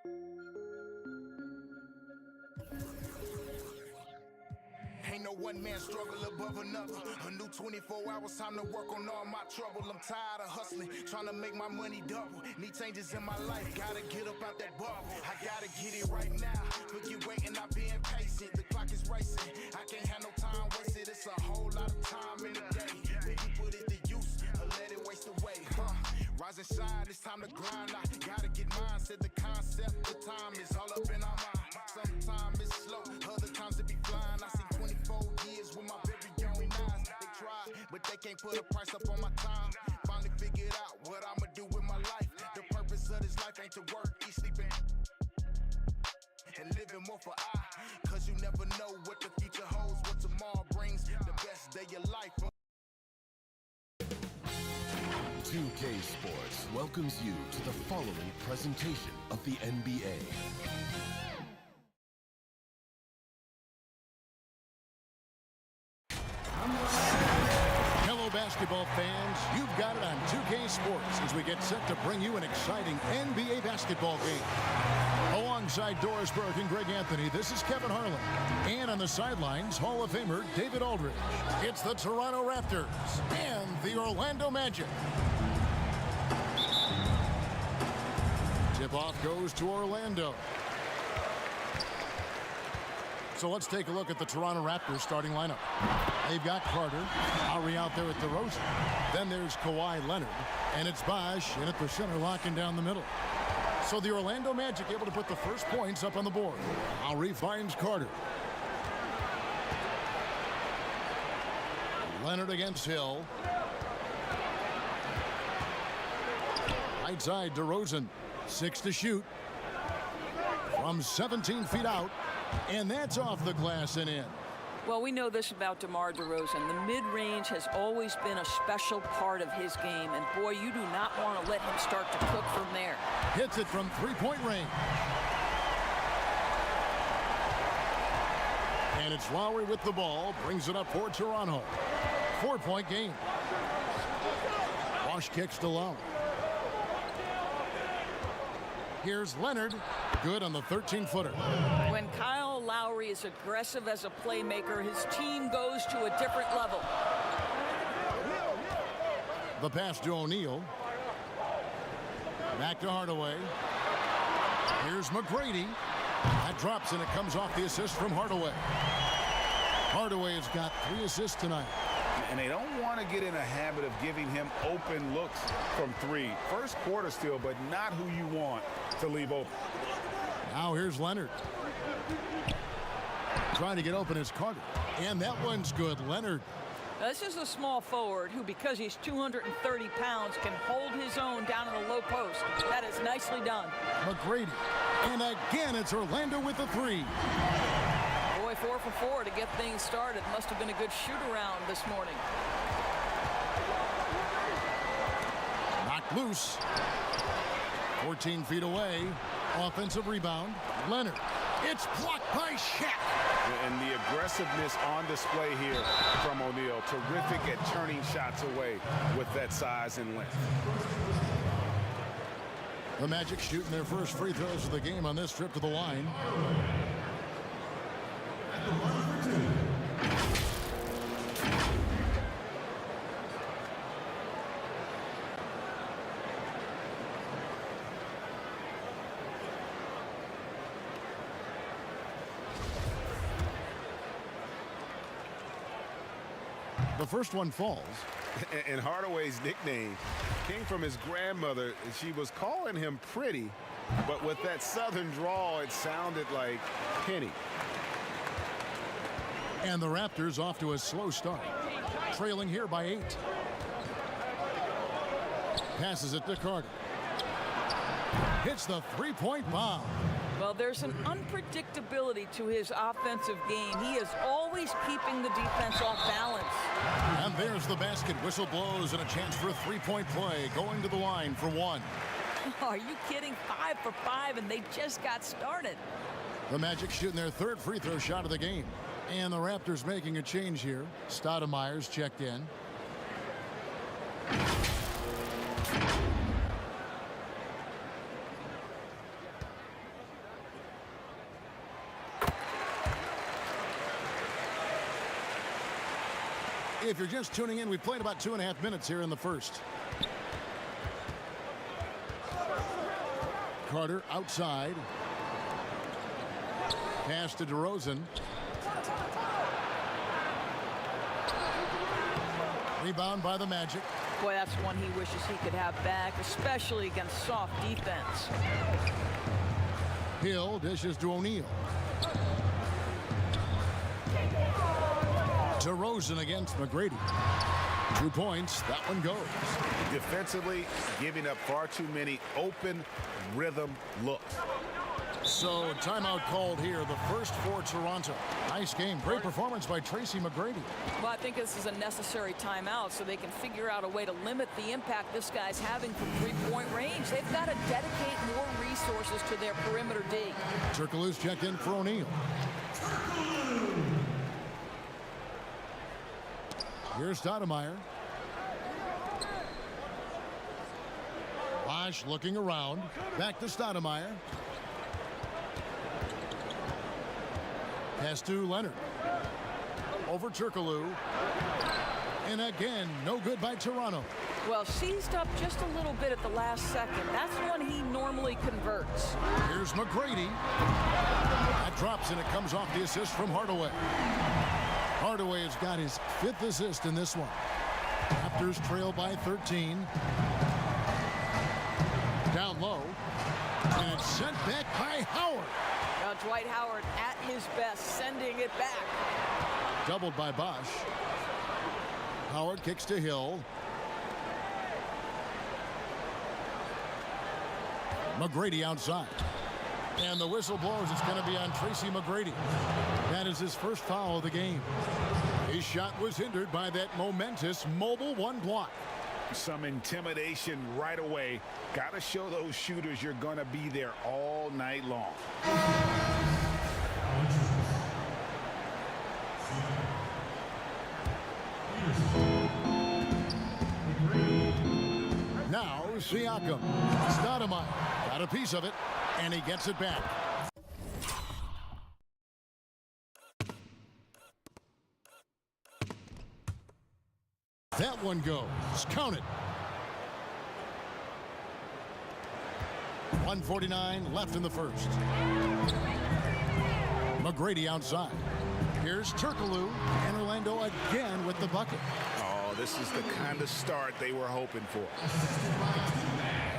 Ain't no one man struggle above another. A new 24 hours, time to work on all my trouble. I'm tired of hustling, trying to make my money double. Need changes in my life, gotta get up out that bubble. I gotta get it right now. Forget waiting, I'm being patient. The clock is racing. I can't have no time wasted. It's a whole lot of time in the day. When you put it to use, or let it waste away. Rise and shine, it's time to grind. I gotta get mine. Said the concept, the time is all up in our mind. Sometimes it's slow, other times it be flying. I see 24 years with my very own eyes. They try, but they can't put a price up on my time. Finally figured out what I'ma do with my life. The purpose of this life ain't to work, eat, sleeping, and living more for I. Cause you never know what the future holds, what tomorrow brings. The best day of life. 2K Sports welcomes you to the following presentation of the NBA. Hello, basketball fans. You've got it on 2K Sports as we get set to bring you an exciting NBA basketball game. Alongside Doris Burke and Greg Anthony, this is Kevin Harlan. And on the sidelines, Hall of Famer David Aldridge. It's the Toronto Raptors and the Orlando Magic. Tip-off goes to Orlando. So let's take a look at the Toronto Raptors starting lineup. They've got Carter, Lowry out there at DeRozan. Then there's Kawhi Leonard, and it's Bosh in at the center, locking down the middle. So the Orlando Magic able to put the first points up on the board. Lowry finds Carter. Leonard against Hill. Right side, DeRozan. 6 to shoot. From 17 feet out. And that's off the glass and in. Well, we know this about DeMar DeRozan. The mid-range has always been a special part of his game. And, boy, you do not want to let him start to cook from there. Hits it from three-point range. And it's Lowry with the ball. Brings it up for Toronto. 4-point game. Bosh kicks to Lowry. Here's Leonard. Good on the 13-footer. When Kyle Lowry is aggressive as a playmaker, his team goes to a different level. The pass to O'Neal. Back to Hardaway. Here's McGrady. That drops, and it comes off the assist from Hardaway. Hardaway has got 3 assists tonight. And they don't want to get in a habit of giving him open looks from 3. First quarter still, but not who you want to leave open. Now here's Leonard. Trying to get open is Carter. And that one's good. Leonard. Now, this is a small forward who, because he's 230 pounds, can hold his own down in the low post. That is nicely done. McGrady. And again, it's Orlando with the 3. Boy, 4 for 4 to get things started. Must have been a good shoot-around this morning. Knocked loose. 14 feet away. Offensive rebound. Leonard. It's blocked by Shaq. And the aggressiveness on display here from O'Neal. Terrific at turning shots away with that size and length. The Magic shooting their first free throws of the game on this trip to the line. The first one falls. And Hardaway's nickname came from his grandmother. She was calling him pretty, but with that southern drawl, it sounded like Penny. And the Raptors off to a slow start. Trailing here by 8. Passes it to Carter. Hits the three-point bomb. Well, there's an unpredictability to his offensive game. He is always keeping the defense off balance. And there's the basket. Whistle blows and a chance for a three-point play. Going to the line for 1. Are you kidding? 5 for 5, and they just got started. The Magic shooting their third free throw shot of the game. And the Raptors making a change here. Stoudemire's checked in. If you're just tuning in, we've played about 2.5 minutes here in the first. Carter outside. Pass to DeRozan. Rebound by the Magic. Boy, that's one he wishes he could have back, especially against soft defense. Hill dishes to O'Neal. DeRozan against McGrady. 2 points. That one goes. Defensively, giving up far too many open rhythm looks. So, timeout called here, the first for Toronto. Nice game. Great performance by Tracy McGrady. Well, I think this is a necessary timeout so they can figure out a way to limit the impact this guy's having from three-point range. They've got to dedicate more resources to their perimeter D. Turkoglu's checked in for O'Neal. Here's Stoudemire. Bosch looking around. Back to Stoudemire. Pass to Leonard. Over Turkoglu. And again, no good by Toronto. Well, seized up just a little bit at the last second. That's when he normally converts. Here's McGrady. That drops and it comes off the assist from Hardaway. Hardaway has got his 5th assist in this one. Raptors trail by 13. Down low. And it's sent back by Howard. Now Dwight Howard at his best, sending it back. Doubled by Bosch. Howard kicks to Hill. McGrady outside. And the whistle blows. It's going to be on Tracy McGrady. That is his first foul of the game. His shot was hindered by that momentous mobile one block. Some intimidation right away. Got to show those shooters you're going to be there all night long. Now Siakam. Stoudemire got a piece of it, and he gets it back. That one goes. Count it. 1:49 left in the first. McGrady outside. Here's Turkoglu, and Orlando again with the bucket. Oh, this is the kind of start they were hoping for.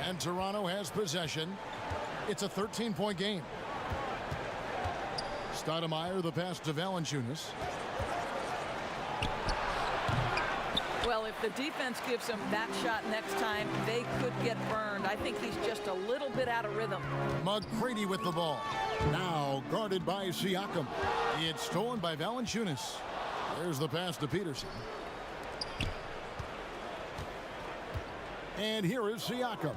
And Toronto has possession. It's a 13-point game. Stoudemire, the pass to Valanciunas. Well, if the defense gives him that shot next time, they could get burned. I think he's just a little bit out of rhythm. McGrady with the ball. Now guarded by Siakam. It's stolen by Valanciunas. There's the pass to Peterson. And here is Siakam.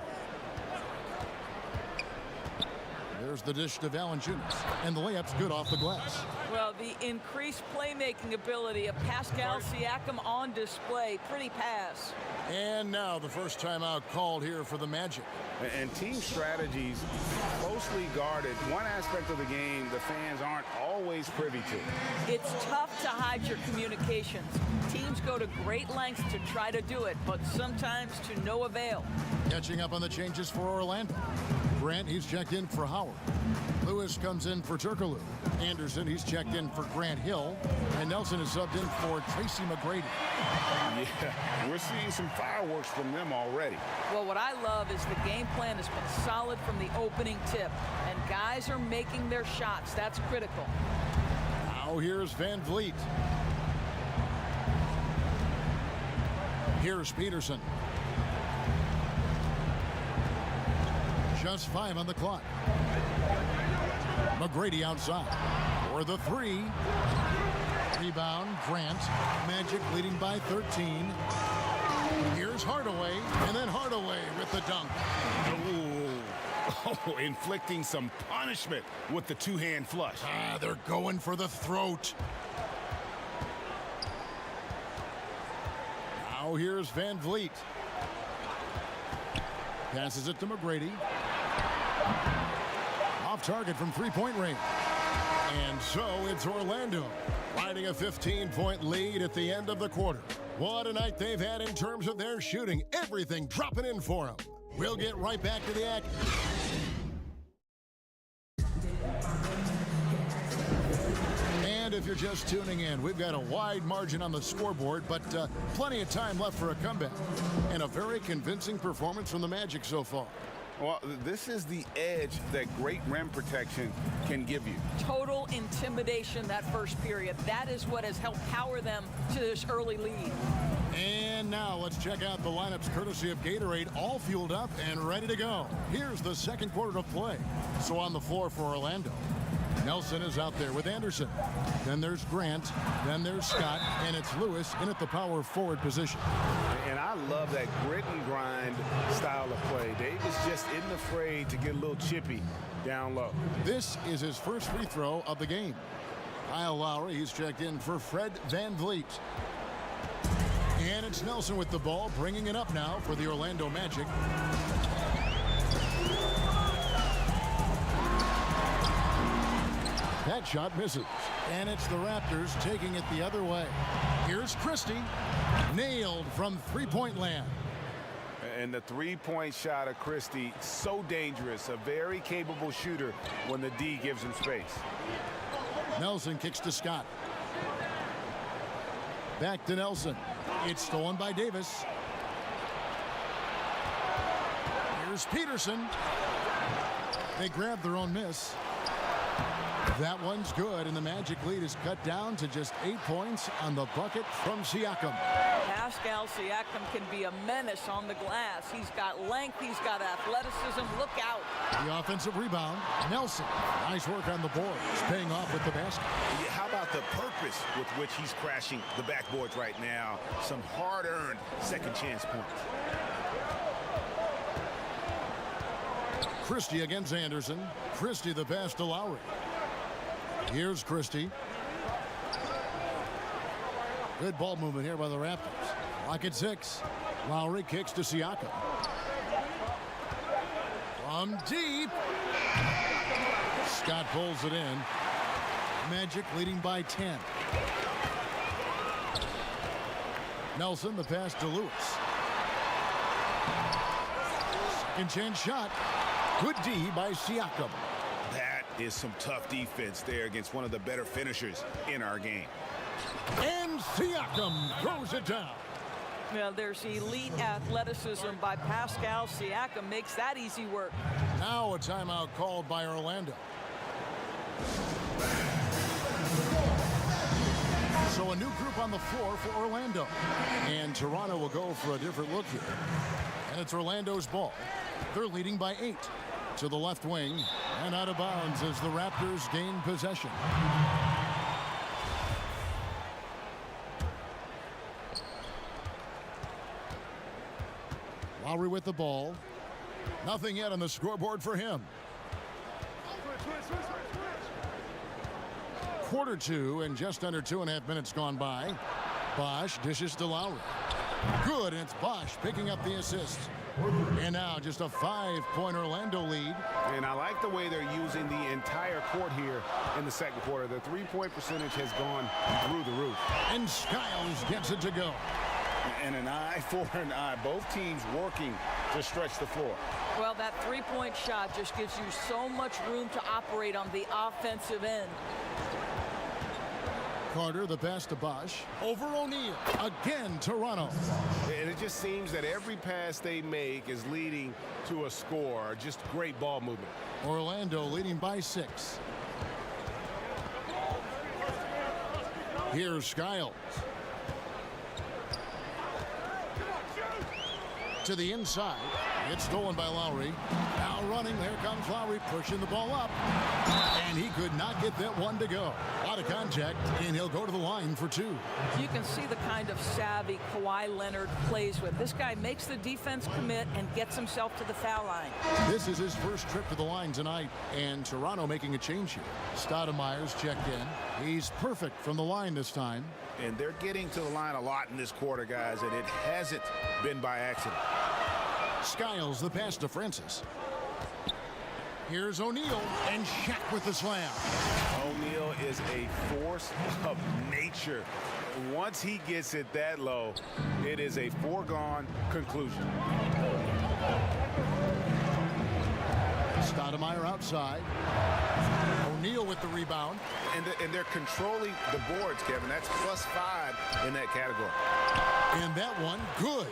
There's the dish to Valanciunas. And the layup's good off the glass. Well, the increased playmaking ability of Pascal Siakam on display. Pretty pass. And now the first timeout called here for the Magic. And team strategies closely guarded. One aspect of the game the fans aren't always privy to. It's tough to hide your communications. Teams go to great lengths to try to do it, but sometimes to no avail. Catching up on the changes for Orlando. Grant, he's checked in for Howard. Lewis comes in for Turkoglu. Anderson, he's checked in for Grant Hill. And Nelson is subbed in for Tracy McGrady. Yeah, we're seeing some fireworks from them already. Well, what I love is the game plan has been solid from the opening tip. And guys are making their shots. That's critical. Now here's Van Vliet. Here's Peterson. Just 5 on the clock. McGrady outside for the 3. Rebound, Grant. Magic leading by 13. Here's Hardaway, and then Hardaway with the dunk. Oh, inflicting some punishment with the two-hand flush. They're going for the throat. Now here's Van Vliet. Passes it to McGrady. Off target from three-point range. And so it's Orlando riding a 15-point lead at the end of the quarter. What a night they've had in terms of their shooting. Everything dropping in for them. We'll get right back to the act. And if you're just tuning in, we've got a wide margin on the scoreboard, but plenty of time left for a comeback. And a very convincing performance from the Magic so far. Well, this is the edge that great rim protection can give you. Total intimidation that first period. That is what has helped power them to this early lead. And now let's check out the lineups courtesy of Gatorade, all fueled up and ready to go. Here's the second quarter of play. So on the floor for Orlando, Nelson is out there with Anderson. Then there's Grant. Then there's Scott. And it's Lewis in at the power forward position. And I love that grit and grind style of play. Davis just isn't afraid to get a little chippy down low. This is his first free throw of the game. Kyle Lowry, he's checked in for Fred VanVleet. And it's Nelson with the ball, bringing it up now for the Orlando Magic. That shot misses. And it's the Raptors taking it the other way. Here's Christie. Nailed from three-point land. And the three-point shot of Christie, so dangerous. A very capable shooter when the D gives him space. Nelson kicks to Scott. Back to Nelson. It's stolen by Davis. Here's Peterson. They grab their own miss. That one's good, and the Magic lead is cut down to just 8 points on the bucket from Siakam. Pascal Siakam can be a menace on the glass. He's got length, he's got athleticism. Look out. The offensive rebound. Nelson. Nice work on the board. He's paying off with the basket. Yeah, how about the purpose with which he's crashing the backboards right now? Some hard-earned second chance points. Christie against Anderson. Christie the pass to Lowry. Here's Christie. Good ball movement here by the Raptors. Lock at 6. Lowry kicks to Siakam. From deep. Scott pulls it in. Magic leading by 10. Nelson the pass to Lewis. Second chance shot. Good D by Siakam. That is some tough defense there against one of the better finishers in our game. And Siakam throws it down. Well, there's elite athleticism by Pascal Siakam. Makes that easy work. Now a timeout called by Orlando. So a new group on the floor for Orlando. And Toronto will go for a different look here. And it's Orlando's ball. They're leading by 8. To the left wing and out of bounds as the Raptors gain possession. Lowry with the ball. Nothing yet on the scoreboard for him. Quarter 2 and just under 2.5 minutes gone by. Bosh dishes to Lowry. Good, and it's Bosh picking up the assist. And now just a 5-point Orlando lead. And I like the way they're using the entire court here in the second quarter. The three-point percentage has gone through the roof. And Skiles gets it to go. And an eye for an eye. Both teams working to stretch the floor. Well, that three-point shot just gives you so much room to operate on the offensive end. Carter, the pass to Bosh. Over O'Neal. Again, Toronto. And it just seems that every pass they make is leading to a score. Just great ball movement. Orlando leading by 6. Here's Skiles. To the inside. It's stolen by Lowry. Now running. There comes Lowry pushing the ball up. And he could not get that one to go. A lot of contact, and he'll go to the line for 2. You can see the kind of savvy Kawhi Leonard plays with. This guy makes the defense commit and gets himself to the foul line. This is his first trip to the line tonight, and Toronto making a change here. Stoudemire's checked in. He's perfect from the line this time. And they're getting to the line a lot in this quarter, guys, and it hasn't been by accident. Skiles the pass to Francis. Here's O'Neal, and Shaq with the slam. O'Neal is a force of nature Once he gets it that low, it is a foregone conclusion. Stoudemire outside. O'Neal with the rebound. And they're controlling the boards, Kevin. That's +5 in that category. And that one, good.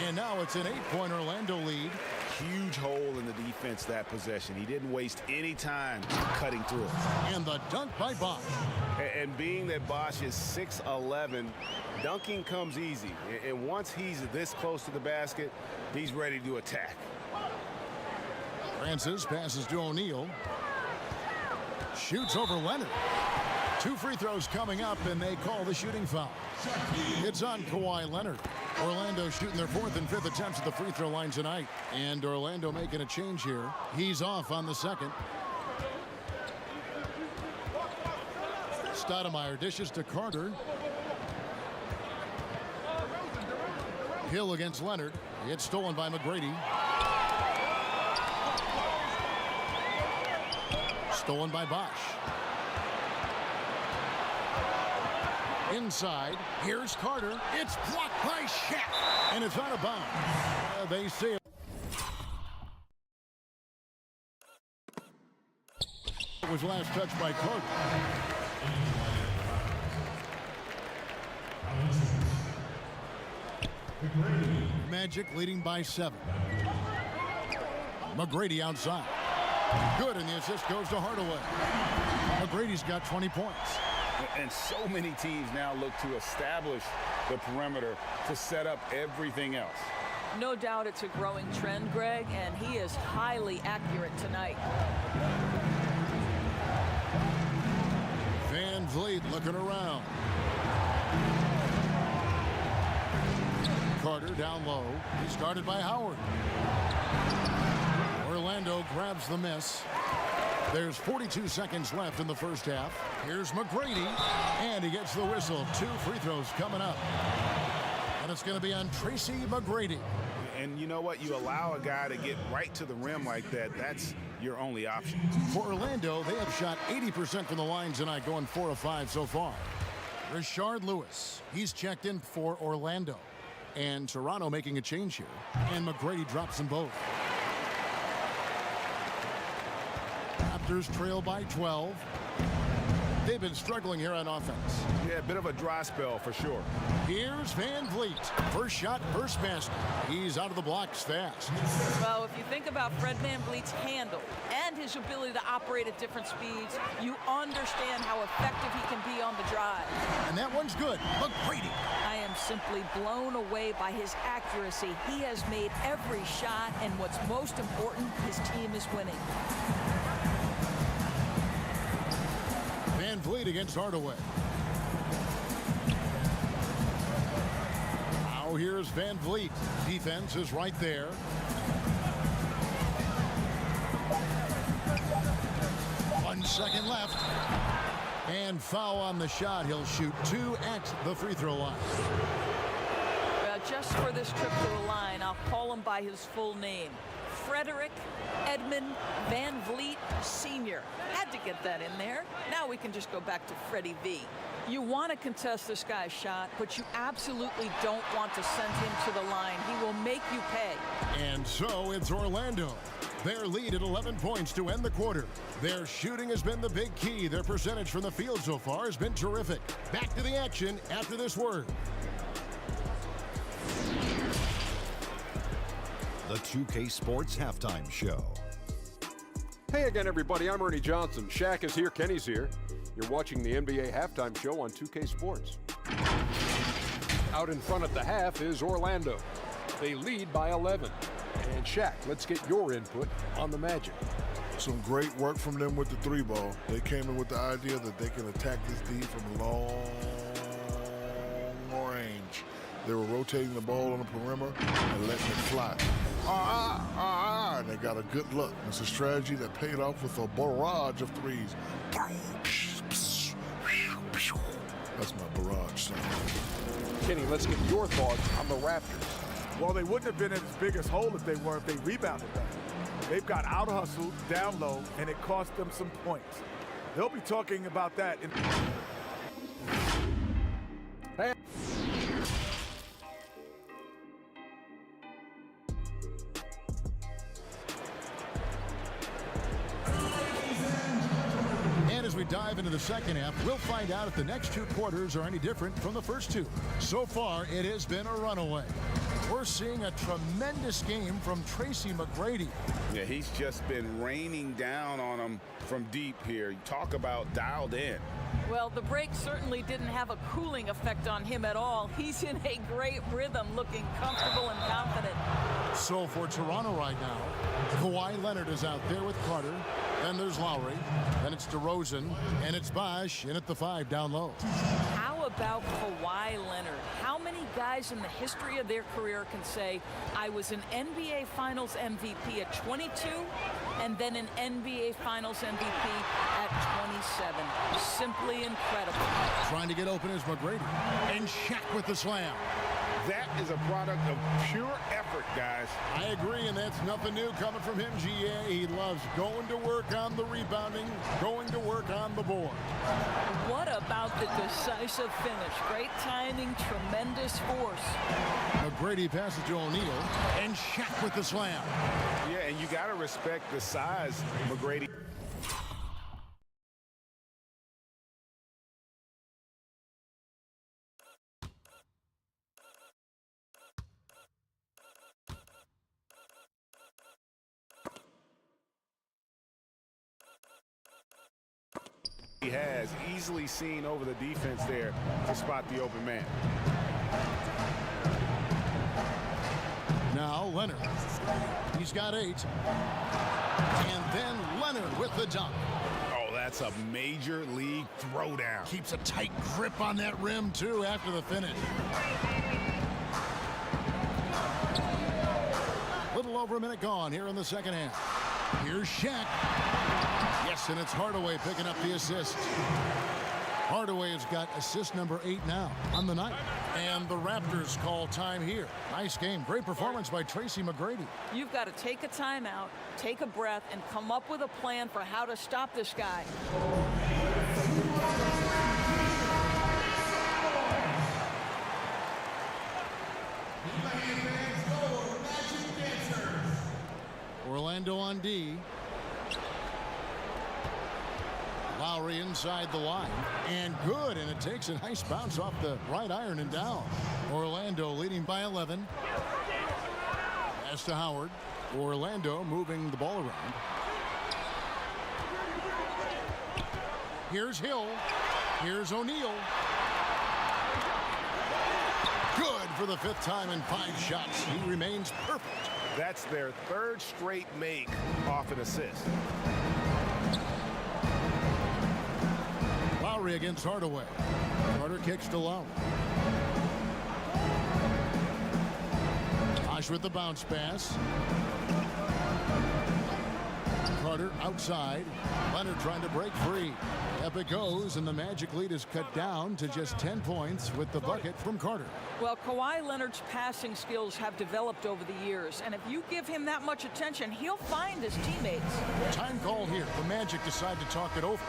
And now it's an 8-point Orlando lead. Huge hole in the defense that possession. He didn't waste any time cutting through it. And the dunk by Bosch. And being that Bosch is 6'11", dunking comes easy. And once he's this close to the basket, he's ready to attack. Francis passes to O'Neal. Shoots over Leonard. 2 free throws coming up, and they call the shooting foul. It's on Kawhi Leonard. Orlando shooting their 4th and 5th attempts at the free throw line tonight. And Orlando making a change here. He's off on the second. Stoudemire dishes to Carter. Hill against Leonard. It's stolen by McGrady. Stolen by Bosch. Inside, here's Carter. It's blocked by Shaq, and it's out of bounds. They say it was last touched by Carter. Magic leading by 7. McGrady outside. Good, and the assist goes to Hardaway. McGrady's got 20 points. And so many teams now look to establish the perimeter to set up everything else. No doubt it's a growing trend, Greg, and he is highly accurate tonight. Van Vliet looking around. Carter down low. He's guarded by Howard. Orlando grabs the miss. There's 42 seconds left in the first half. Here's McGrady, and he gets the whistle. 2 free throws coming up. And it's going to be on Tracy McGrady. And you know what? You allow a guy to get right to the rim like that, that's your only option. For Orlando, they have shot 80% from the line tonight, going 4 of 5 so far. Rashard Lewis, he's checked in for Orlando. And Toronto making a change here. And McGrady drops them both. Raptors trail by 12. They've been struggling here on offense. Yeah, a bit of a dry spell for sure. Here's Van Vliet. First shot, first basket. He's out of the blocks fast. Well, if you think about Fred VanVleet's handle and his ability to operate at different speeds, you understand how effective he can be on the drive. And that one's good. McGrady. I am simply blown away by his accuracy. He has made every shot, and what's most important, his team is winning. Van Vliet against Hardaway. Now here's Van Vliet. Defense is right there. One second left. And foul on the shot. He'll shoot 2 at the free throw line. Just for this trip to the line, I'll call him by his full name. Frederick Edmund Van Vliet Sr. Had to get that in there. Now we can just go back to Freddie V. You want to contest this guy's shot, but you absolutely don't want to send him to the line. He will make you pay. And so it's Orlando. Their lead at 11 points to end the quarter. Their shooting has been the big key. Their percentage from the field so far has been terrific. Back to the action after this word. The 2K Sports Halftime Show. Hey again, everybody. I'm Ernie Johnson. Shaq is here. Kenny's here. You're watching the NBA Halftime Show on 2K Sports. Out in front at the half is Orlando. They lead by 11. And Shaq, let's get your input on the Magic. Some great work from them with the 3-ball. They came in with the idea that they can attack this D from long range. They were rotating the ball on the perimeter and letting it fly. And they got a good look. It's a strategy that paid off with a barrage of threes. That's my barrage sound. Kenny, let's get your thoughts on the Raptors. Well, they wouldn't have been in as big a hole if they rebounded better. They've got out-hustled down low, and it cost them some points. They'll be talking about that in And as we dive into the second half, we'll find out if the next two quarters are any different from the first two. So far, it has been a runaway. We're seeing a tremendous game from Tracy McGrady. Yeah, he's just been raining down on him from deep here. Talk about dialed in. Well, the break certainly didn't have a cooling effect on him at all. He's in a great rhythm, looking comfortable and confident. So for Toronto right now, Kawhi Leonard is out there with Carter. Then there's Lowry. Then it's DeRozan. And it's Bosh in at the 5 down low. How about Kawhi Leonard? How many guys in the history of their career can say, I was an NBA Finals MVP at 22 and then an NBA Finals MVP at 27? Simply incredible. Trying to get open is McGrady. And Shaq with the slam. That is a product of pure effort, guys. I agree, and that's nothing new coming from him, GA. He loves going to work on the rebounding, going to work on the board. What about the decisive finish? Great timing, tremendous force. McGrady passes to O'Neal, and Shaq with the slam. Yeah, and you got to respect the size, McGrady. He has easily seen over the defense there to spot the open man. Now Leonard. He's got 8. And then Leonard with the dunk. Oh, that's a major league throwdown. Keeps a tight grip on that rim, too, after the finish. Little over a minute gone here in the second half. Here's Shaq. Yes, and it's Hardaway picking up the assist. Hardaway has got assist number 8 now on the night. And the Raptors call time here. Nice game. Great performance by Tracy McGrady. You've got to take a timeout, take a breath, and come up with a plan for how to stop this guy. Orlando on D. Lowry inside the line, and good, and it takes a nice bounce off the right iron and down. Orlando leading by 11. Pass to Howard. Orlando moving the ball around. Here's Hill. Here's O'Neal. Good for the 5th time in 5 shots. He remains perfect. That's their 3rd straight make off an assist. Lowry against Hardaway. Carter kicks to Lowry. Bosh with the bounce pass. Carter outside. Leonard trying to break free. Up it goes, and the Magic lead is cut down to just 10 points with the bucket from Carter. Well, Kawhi Leonard's passing skills have developed over the years, and if you give him that much attention, he'll find his teammates. Time call here. The Magic decide to talk it over.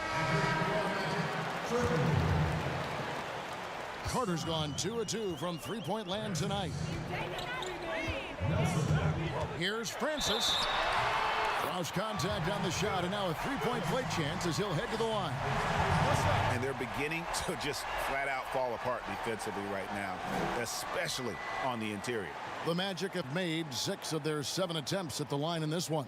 Carter's gone 2 of 2 from three-point land tonight. Here's Francis. Lost contact on the shot, and now a three-point play chance as he'll head to the line. And they're beginning to just flat out fall apart defensively right now, especially on the interior. The Magic have made 6 of their 7 attempts at the line in this one.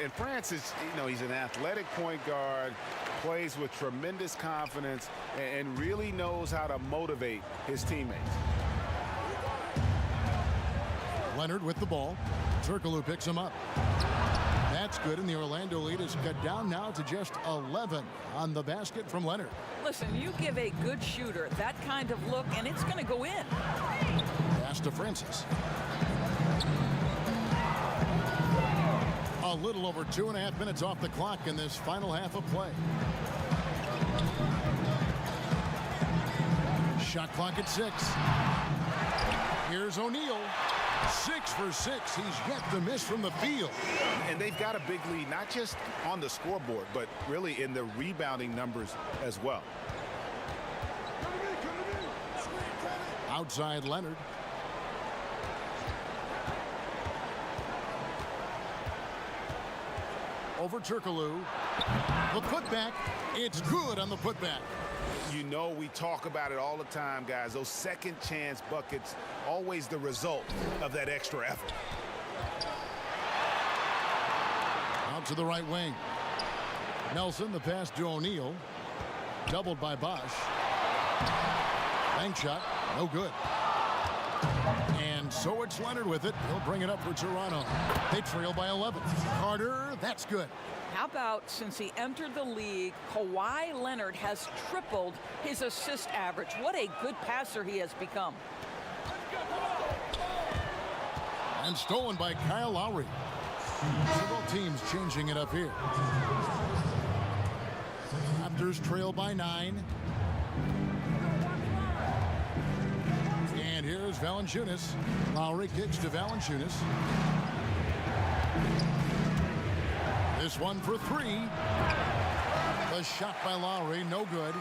And France is, he's an athletic point guard, plays with tremendous confidence, and really knows how to motivate his teammates. Leonard with the ball. Turkoglu picks him up. That's good, and the Orlando lead is cut down now to just 11 on the basket from Leonard. Listen, you give a good shooter that kind of look, and it's going to go in. Pass to Francis. A little over 2.5 minutes off the clock in this final half of play. Shot clock at 6. Here's O'Neal. 6 for 6. He's yet to miss from the field. And they've got a big lead, not just on the scoreboard, but really in the rebounding numbers as well. Outside Leonard. Over Turkoglu. The putback. It's good on the putback. We talk about it all the time, guys. Those second chance buckets, always the result of that extra effort. Out to the right wing. Nelson, the pass to O'Neal. Doubled by Bosch. Bank shot, no good. And so it's Leonard with it. He'll bring it up for Toronto. They trail by 11. Carter, that's good. How about since he entered the league, Kawhi Leonard has tripled his assist average. What a good passer he has become. And stolen by Kyle Lowry. Several teams changing it up here. Raptors trail by 9. And here's Valanciunas. Lowry kicks to Valanciunas. This one for 3. The shot by Lowry, no good.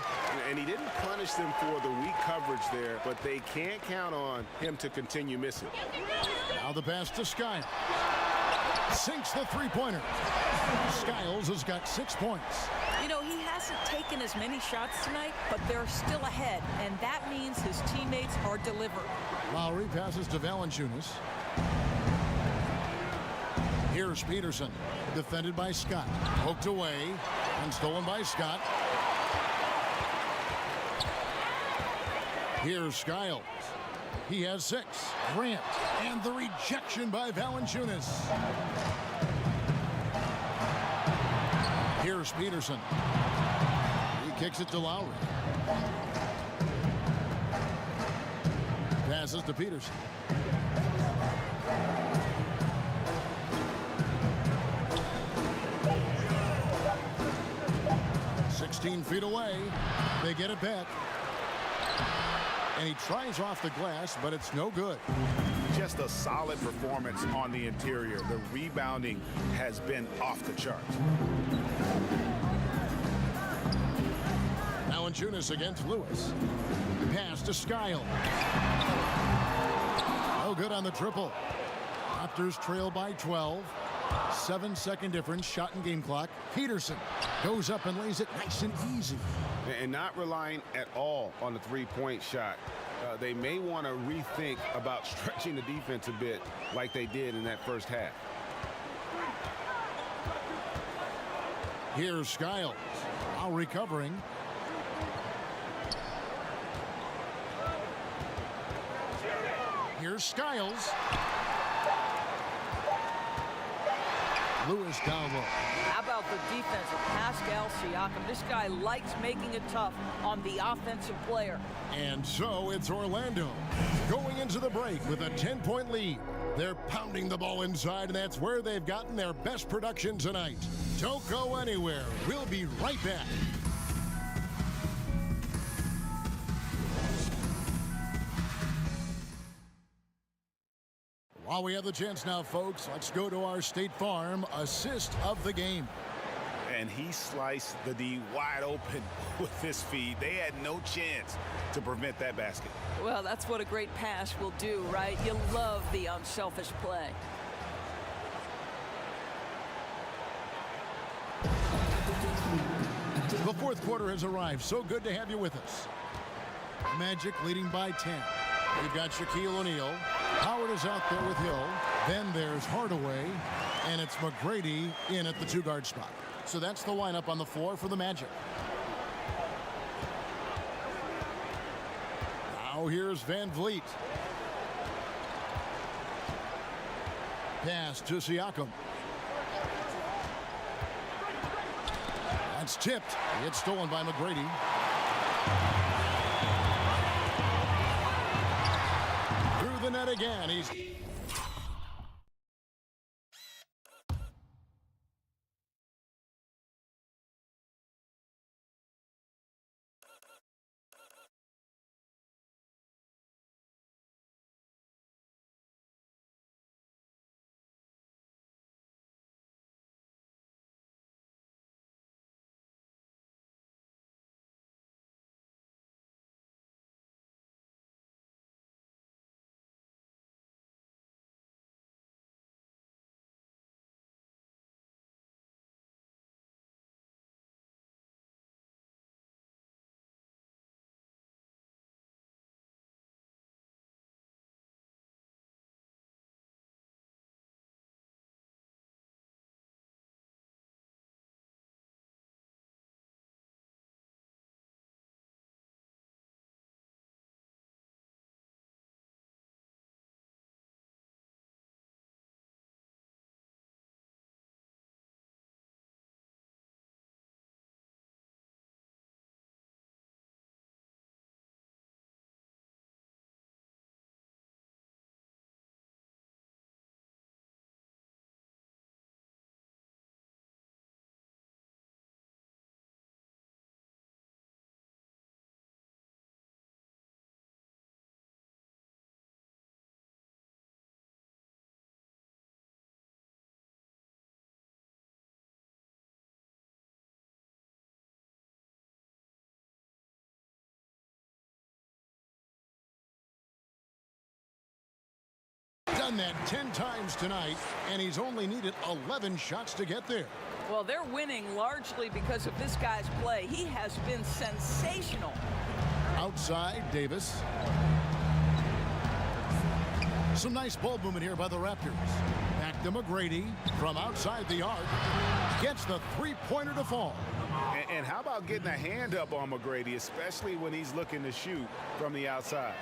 And he didn't punish them for the weak coverage there, but they can't count on him to continue missing. Now the pass to Skiles. Sinks the three-pointer. Skiles has got 6 points. He hasn't taken as many shots tonight, but they're still ahead, and that means his teammates are delivering. Lowry passes to Valanciunas. Here's Peterson, defended by Scott. Poked away and stolen by Scott. Here's Skiles. He has 6. Grant, and the rejection by Valanciunas. Here's Peterson. He kicks it to Lowry. Passes to Peterson. Feet away. They get it back. And he tries off the glass, but it's no good. Just a solid performance on the interior. The rebounding has been off the charts. Valanciunas against Lewis. Pass to Skiles. No good on the triple. Raptors trail by 12. 7-second difference, shot and game clock. Peterson goes up and lays it nice and easy. And not relying at all on the three-point shot. They may want to rethink about stretching the defense a bit like they did in that first half. Here's Skiles. Now recovering. Here's Skiles. Lewis down low. How about the defense of Pascal Siakam? This guy likes making it tough on the offensive player. And so it's Orlando going into the break with a 10-point lead. They're pounding the ball inside, and that's where they've gotten their best production tonight. Don't go anywhere. We'll be right back. While we have the chance now, folks, let's go to our State Farm assist of the game. And he sliced the D wide open with his feet. They had no chance to prevent that basket. Well, that's what a great pass will do, right? You love the unselfish play. The fourth quarter has arrived. So good to have you with us. Magic leading by 10. We've got Shaquille O'Neal. Howard is out there with Hill. Then there's Hardaway. And it's McGrady in at the 2-guard spot. So that's the lineup on the floor for the Magic. Now here's Van Vliet. Pass to Siakam. That's tipped. It's stolen by McGrady. Through the net again. He's done that 10 times tonight, and he's only needed 11 shots to get there. Well, they're winning largely because of this guy's play. He has been sensational. Outside, Davis. Some nice ball movement here by the Raptors. Back to McGrady from outside the arc. Gets the three-pointer to fall. And how about getting a hand up on McGrady, especially when he's looking to shoot from the outside?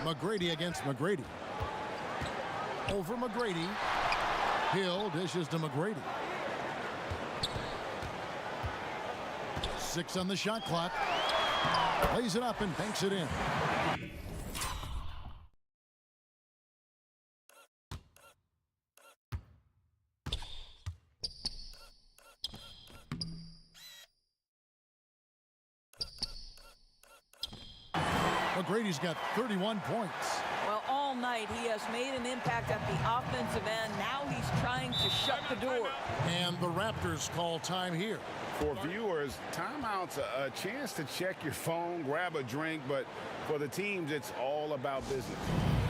McGrady against McGrady. Over McGrady. Hill dishes to McGrady. 6 on the shot clock. Lays it up and banks it in. McGrady's got 31 points. Well, all night he has made an impact at the offensive end. Now he's trying to shut the door. And the Raptors call time here. For viewers, timeout's a chance to check your phone, grab a drink, but for the teams, it's all about business.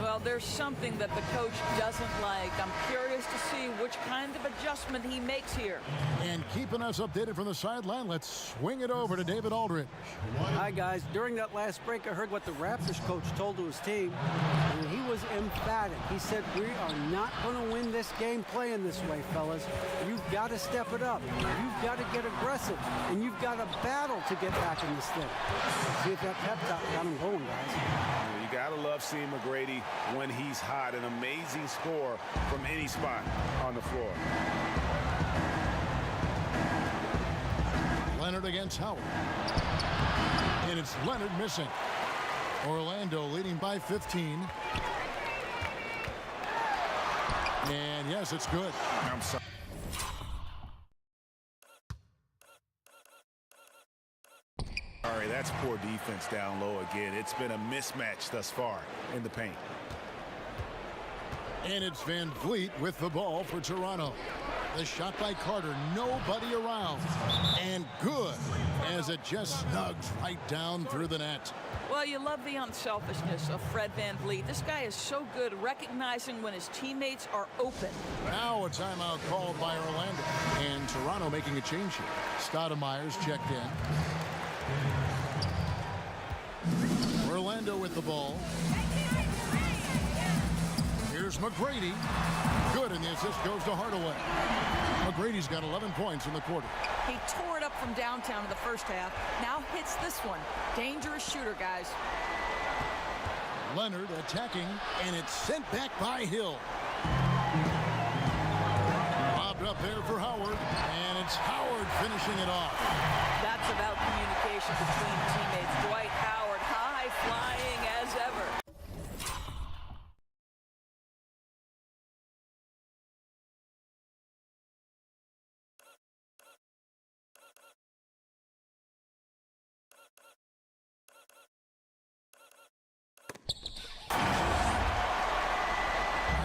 Well, there's something that the coach doesn't like. I'm curious to see which kind of adjustment he makes here. And keeping us updated from the sideline, let's swing it over to David Aldridge. Hi, guys. During that last break, I heard what the Raptors coach told to his team, and he was emphatic. He said, we are not going to win this game playing this way, fellas. You've got to step it up. You've got to get aggressive, and you've got to battle to get back in this thing. See if that pep talk got him going, guys. You got to love seeing McGrady when he's hot. An amazing score from any spot on the floor. Leonard against Howard. And it's Leonard missing. Orlando leading by 15. And yes, it's good. I'm sorry. Sorry, that's poor defense down low again. It's been a mismatch thus far in the paint. And it's Van Vliet with the ball for Toronto. The shot by Carter, nobody around. And good, as it just snugs right down through the net. Well, you love the unselfishness of Fred Van Vliet. This guy is so good recognizing when his teammates are open. Now a timeout called by Orlando. And Toronto making a change here. Stoudemire's checked in. Orlando with the ball. Here's Here's McGrady. Good, and the assist goes to Hardaway. McGrady's got 11 points in the quarter. He tore it up from downtown in the first half. Now hits this one. Dangerous shooter, guys. Leonard attacking, and it's sent back by Hill. Lobbed up there for Howard, and it's Howard finishing it off. That's about communication between teammates. Dwight Howard, high flying as ever.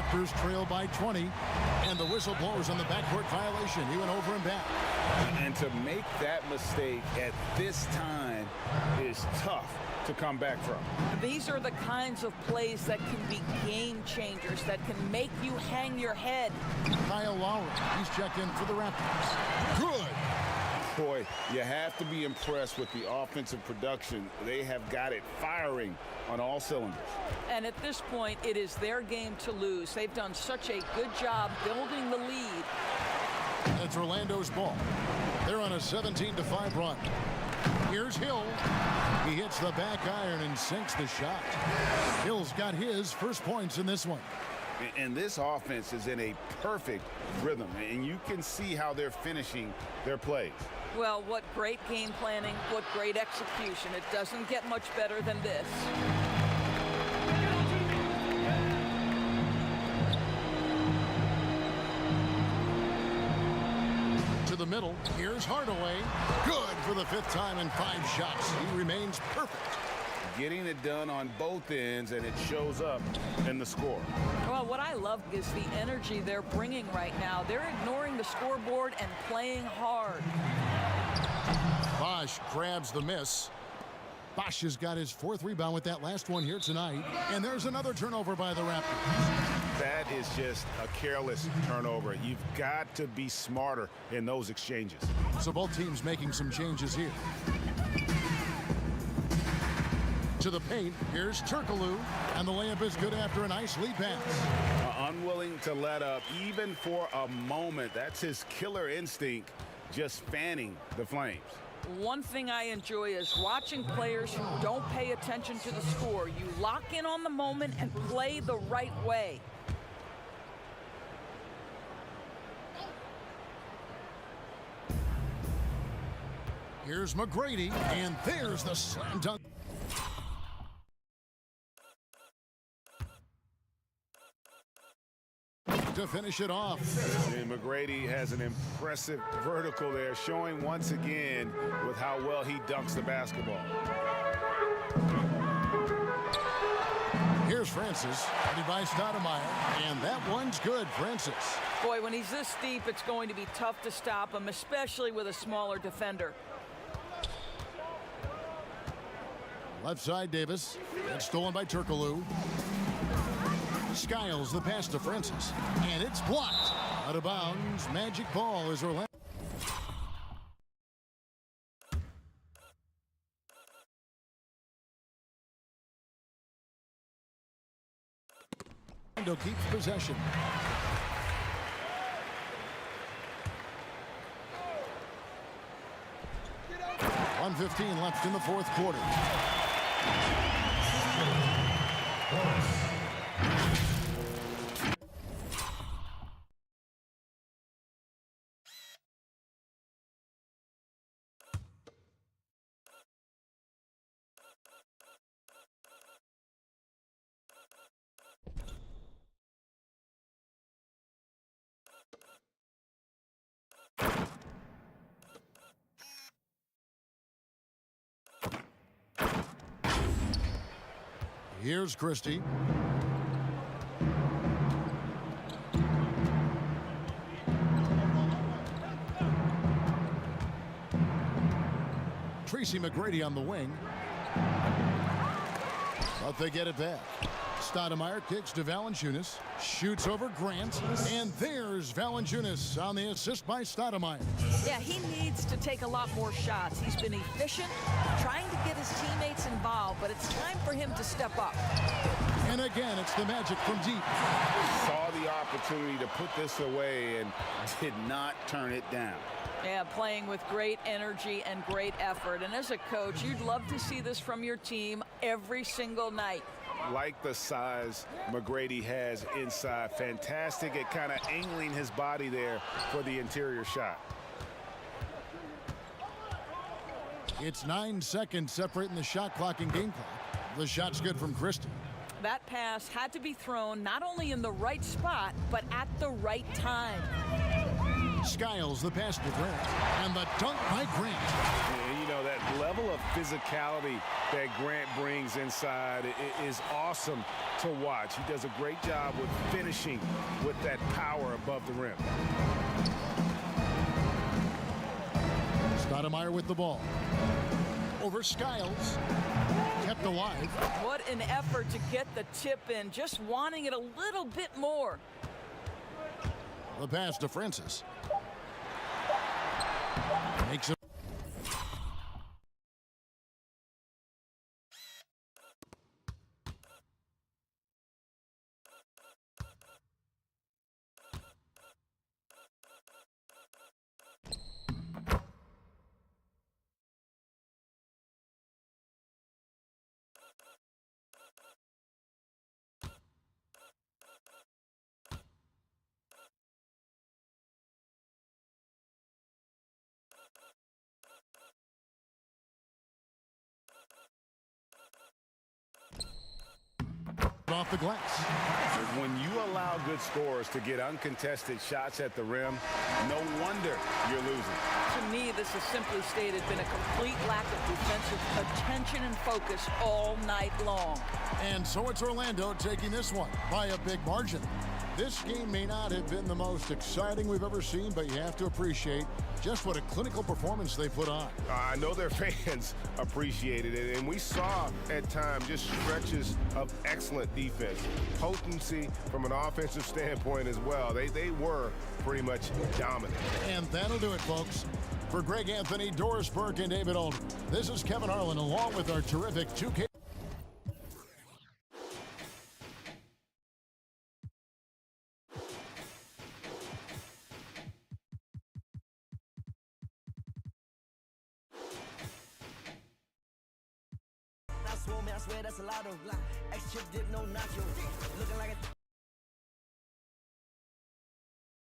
Raptors trail by 20, and the whistle blows on the backcourt violation. He went over and back. And to make that mistake at this time is tough to come back from. These are the kinds of plays that can be game changers, that can make you hang your head. Kyle Lowry, he's checked in for the Raptors. Good. Boy, you have to be impressed with the offensive production. They have got it firing on all cylinders. And at this point, it is their game to lose. They've done such a good job building the lead. That's Orlando's ball. They're on a 17-5 run. Here's Hill. He hits the back iron and sinks the shot. Hill's got his first points in this one. And this offense is in a perfect rhythm, and you can see how they're finishing their plays. Well, what great game planning, what great execution. It doesn't get much better than this. To the middle, here's Hardaway. Good for the 5th time in 5 shots. He remains perfect. Getting it done on both ends, and it shows up in the score. Well, what I love is the energy they're bringing right now. They're ignoring the scoreboard and playing hard. Bosch grabs the miss. Bosch has got his 4th rebound with that last one here tonight. And there's another turnover by the Raptors. That is just a careless turnover. You've got to be smarter in those exchanges. So both teams making some changes here. To the paint, here's Turkoglu, and the layup is good after a nice lead pass. Unwilling to let up even for a moment. That's his killer instinct, just fanning the flames. One thing I enjoy is watching players who don't pay attention to the score. You lock in on the moment and play the right way. Here's McGrady, and there's the slam dunk. To finish it off. And McGrady has an impressive vertical there, showing once again with how well he dunks the basketball. Here's Francis, headed by Stoudemire, and that one's good, Francis. Boy, when he's this deep, it's going to be tough to stop him, especially with a smaller defender. Left side, Davis. That's stolen by Turkoglu. Skiles the pass to Francis, and it's blocked. Out of bounds. Magic ball is Orlando. Orlando keeps possession. .115 left in the 4th quarter. Here's Christie. Tracy McGrady on the wing. But they get it back. Stoudemire kicks to Valanciunas. Shoots over Grant. And there's Valanciunas on the assist by Stoudemire. Yeah, he needs to take a lot more shots. He's been efficient, trying to get his teammates involved, but it's time for him to step up. And again, it's the Magic from deep. Saw the opportunity to put this away and did not turn it down. Yeah, playing with great energy and great effort. And as a coach, you'd love to see this from your team every single night. Like the size McGrady has inside. Fantastic at kind of angling his body there for the interior shot. It's 9 seconds separating the shot clock and game clock. The shot's good from Christie. That pass had to be thrown not only in the right spot, but at the right time. Skiles, the pass to Grant, and the dunk by Grant. And, you know, that level of physicality that Grant brings inside is awesome to watch. He does a great job with finishing with that power above the rim. Stoudemire with the ball. Over Skiles. Kept alive. What an effort to get the tip in, just wanting it a little bit more. The pass to Francis. Makes it. Off the glass. When you allow good scorers to get uncontested shots at the rim, no wonder you're losing. To me, this has simply stated been a complete lack of defensive attention and focus all night long. And so it's Orlando taking this one by a big margin. This game may not have been the most exciting we've ever seen, but you have to appreciate just what a clinical performance they put on. I know their fans appreciated it, and we saw at times just stretches of excellent defense. Potency from an offensive standpoint as well. They were pretty much dominant. And that'll do it, folks. For Greg Anthony, Doris Burke, and David Alden, this is Kevin Harlan along with our terrific 2K. I swear that's a lot of lie. Ex-chick didn't know nacho. Looking like a